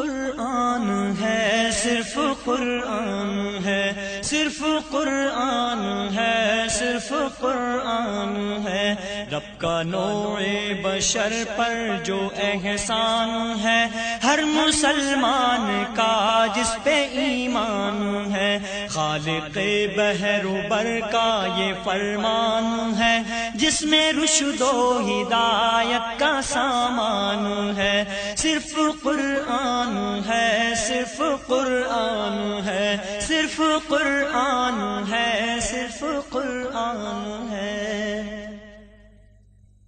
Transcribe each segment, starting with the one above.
قرآن ہے، صرف قرآن ہے، صرف قرآن ہے، صرف قرآن ہے۔ رب کا نوع بشر پر جو احسان ہے، ہر مسلمان کا جس پہ ایمان ہے، خالق بحر و بر کا یہ فرمان ہے، جس میں رشد و ہدایت کا سامان ہے۔ صرف قرآن ہے، صرف قرآن ہے، صرف قرآن ہے، صرف قرآن ہے۔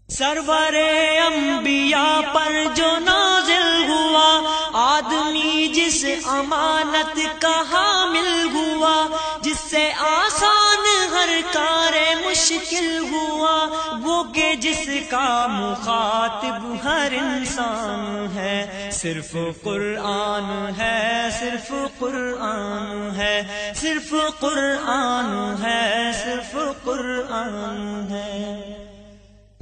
سرور انبیاء پر جو نازل ہوا، آدمی جس امانت کا حامل ہوا، جس سے آسان ہر کار مشکل ہوا، وہ کہ جس کا مخاطب ہر انسان ہے۔ صرف قرآن ہے، صرف قرآن ہے، صرف قرآن ہے، صرف قرآن ہے۔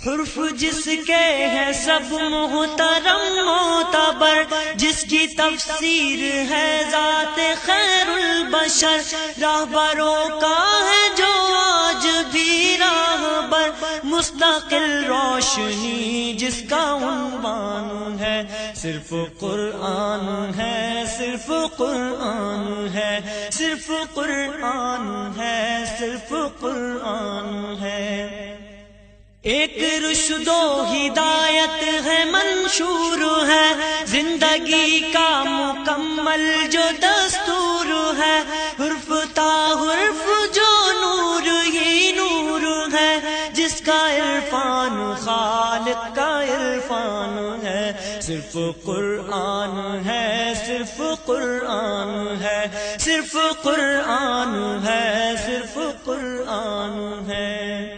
حرف جس کے ہیں سب محترم معتبر، جس کی تفسیر ہے ذات خیر البشر، راہبروں کا ہے جو آج بھی راہبر، مستقل روشنی جس کا عنوان ہے۔ صرف قرآن ہے، صرف قرآن ہے، صرف قرآن ہے، صرف قرآن ہے۔ ایک رشد و ہدایت ہے منشور ہے، زندگی کا مکمل جو دستور ہے، حرف تا حرف جو نور ہی نور ہے، جس کا عرفان خالق کا عرفان ہے۔ صرف قرآن ہے، صرف قرآن ہے، صرف قرآن ہے، صرف قرآن ہے۔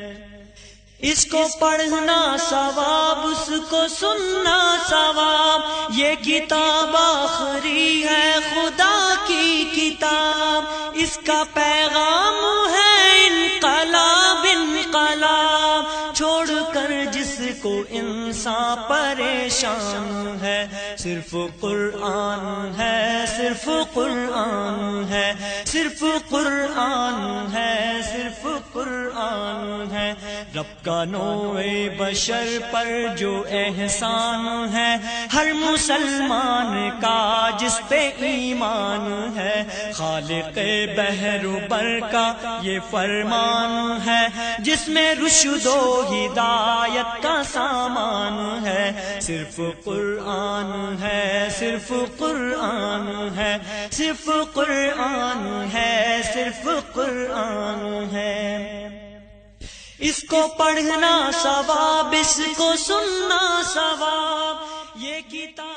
اس کو پڑھنا ثواب، اس کو سننا ثواب، یہ کتاب آخری ہے خدا کی کتاب، اس کا پیغام ہے انقلاب انقلاب، چھوڑ کر جس کو انسان پریشان ہے۔ صرف قرآن ہے، صرف قرآن ہے، صرف قرآن ہے، صرف قرآن ہے۔ رب کا نوع بشر پر جو احسان ہے، ہر مسلمان کا جس پہ ایمان ہے، خالق بحر و بر کا یہ فرمان ہے، جس میں رشد و ہدایت کا سامان ہے۔ صرف قرآن ہے، صرف قرآن ہے، صرف قرآن ہے، صرف قرآن ہے۔ اس کو پڑھنا ثواب، اس کو سننا ثواب، یہ کتاب